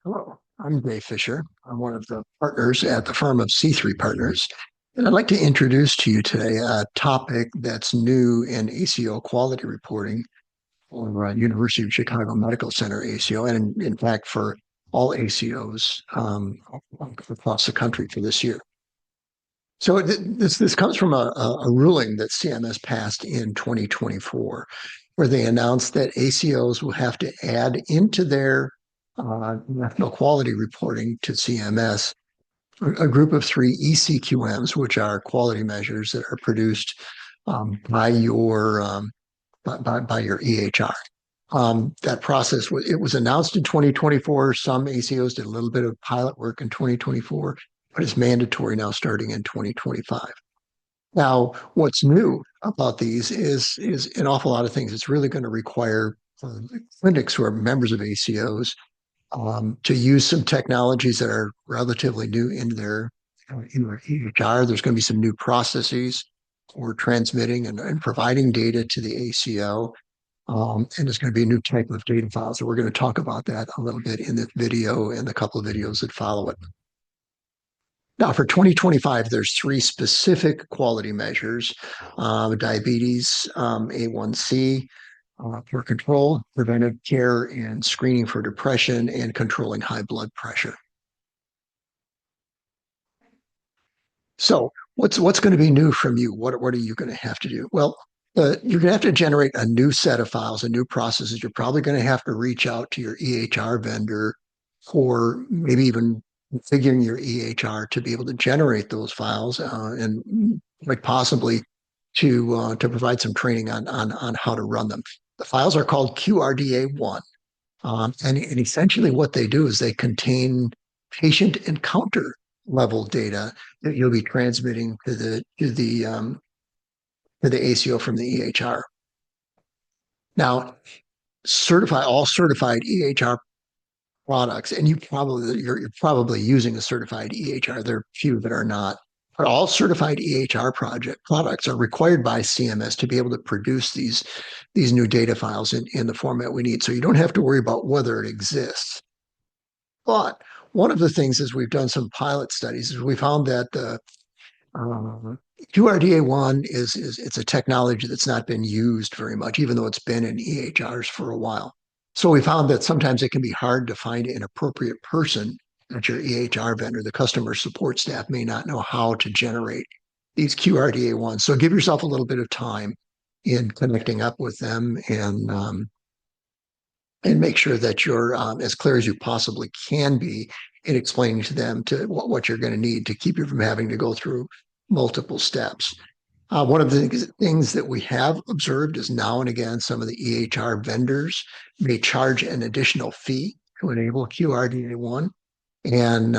Hello, I'm Dave Fisher. I'm one of the partners at the firm of C3 Partners. And I'd like to introduce to you today a topic that's new in ACO quality reporting for University of Chicago Medical Center ACO, and in fact for all ACOs across the country for this year. So this comes from a ruling that CMS passed in 2024, where they announced that ACOs will have to add into their national quality reporting to CMS a group of three ECQMs, which are quality measures that are produced by your EHR. That process was announced in 2024. Some ACOs did a little bit of pilot work in 2024, but it's mandatory now starting in 2025. Now, what's new about these is an awful lot of things. It's really going to require clinics who are members of ACOs to use some technologies that are relatively new in their EHR. There's going to be some new processes for transmitting and providing data to the ACO. And there's going to be a new type of data file. So we're going to talk about that a little bit in this video and the couple of videos that follow it. Now, for 2025, there's three specific quality measures: diabetes, A1C, for control, preventive care, and screening for depression, and controlling high blood pressure. So, what's going to be new from you? What are you going to have to do? Well, you're going to have to generate a new set of files, a new processes. You're probably going to have to reach out to your EHR vendor, or maybe even configuring your EHR to be able to generate those files, and like possibly to provide some training on how to run them. The files are called QRDA-I, and essentially what they do is they contain patient encounter level data that you'll be transmitting to the ACO from the EHR. Now, all certified EHR products, and you're probably using a certified EHR. There are few that are not, but all certified EHR products are required by CMS to be able to produce these new data files in the format we need. So you don't have to worry about whether it exists. But one of the things is we've done some pilot studies is we found that the QRDA-I it's a technology that's not been used very much, even though it's been in EHRs for a while. So we found that sometimes it can be hard to find an appropriate person at your EHR vendor. The customer support staff may not know how to generate these QRDA-Is. So give yourself a little bit of time in connecting up with them and make sure that you're as clear as you possibly can be in explaining to them what you're going to need to keep you from having to go through multiple steps. One of the things that we have observed is now and again, some of the EHR vendors may charge an additional fee to enable QRDA-I, and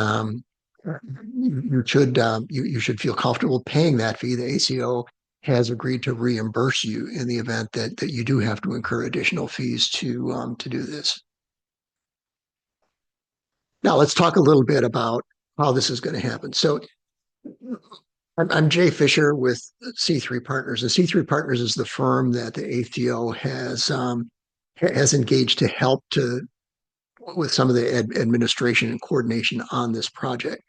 you should feel comfortable paying that fee. The ACO has agreed to reimburse you in the event that you do have to incur additional fees to do this. Now, let's talk a little bit about how this is going to happen. So I'm Jay Fisher with C3 Partners, and C3 Partners is the firm that the ACO has engaged to help with some of the administration and coordination on this project.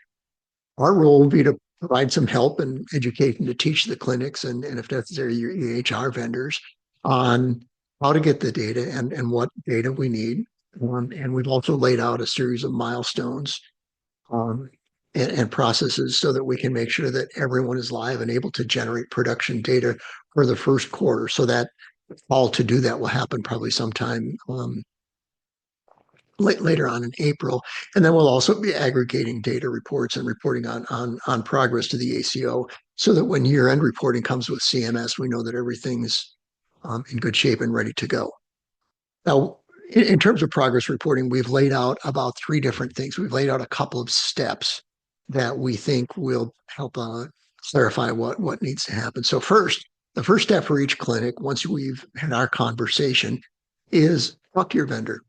Our role will be to provide some help and education to teach the clinics and if necessary, your EHR vendors on how to get the data and what data we need. And we've also laid out a series of milestones and processes so that we can make sure that everyone is live and able to generate production data for the first quarter. So that all to do that will happen probably sometime later on in April. And then we'll also be aggregating data reports and reporting on progress to the ACO so that when year-end reporting comes with CMS, we know that everything's in good shape and ready to go. Now, in terms of progress reporting, we've laid out about three different things. We've laid out a couple of steps that we think will help clarify what needs to happen. So the first step for each clinic, once we've had our conversation, is talk to your vendor.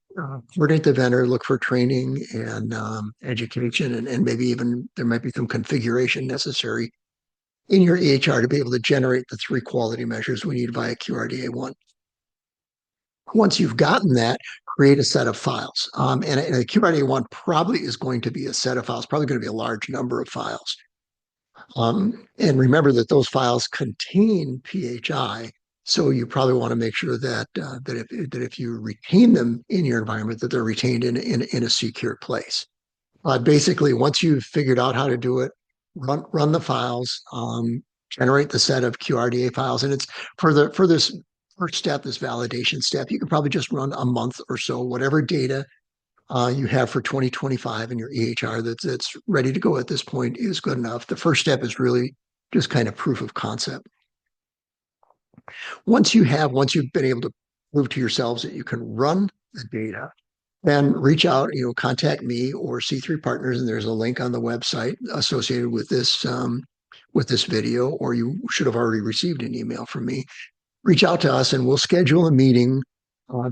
Coordinate the vendor, look for training and education, and maybe even there might be some configuration necessary in your EHR to be able to generate the three quality measures we need via QRDA-I. Once you've gotten that, create a set of files. And a QRDA-I probably is going to be a set of files, probably going to be a large number of files. And remember that those files contain PHI, so you probably want to make sure that if you retain them in your environment, that they're retained in a secure place. Basically, once you've figured out how to do it, run the files, generate the set of QRDA files, and it's for this first step, this validation step. You can probably just run a month or so, whatever data you have for 2025 in your EHR that's ready to go at this point is good enough. The first step is really just kind of proof of concept. Once you've been able to prove to yourselves that you can run the data, then reach out, contact me or C3 Partners, and there's a link on the website associated with this video, or you should have already received an email from me. Reach out to us, and we'll schedule a meeting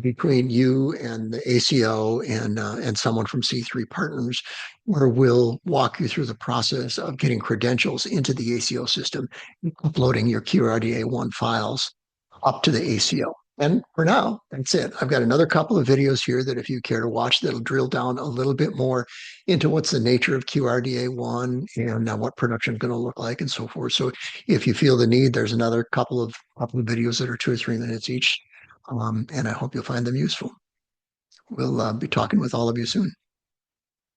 between you and the ACO and someone from C3 Partners, where we'll walk you through the process of getting credentials into the ACO system, uploading your QRDA-I files up to the ACO. And for now, that's it. I've got another couple of videos here that if you care to watch, that'll drill down a little bit more into what's the nature of QRDA-I and what production is going to look like and so forth. So if you feel the need, there's another couple of videos that are 2 or 3 minutes each. And I hope you'll find them useful. We'll be talking with all of you soon.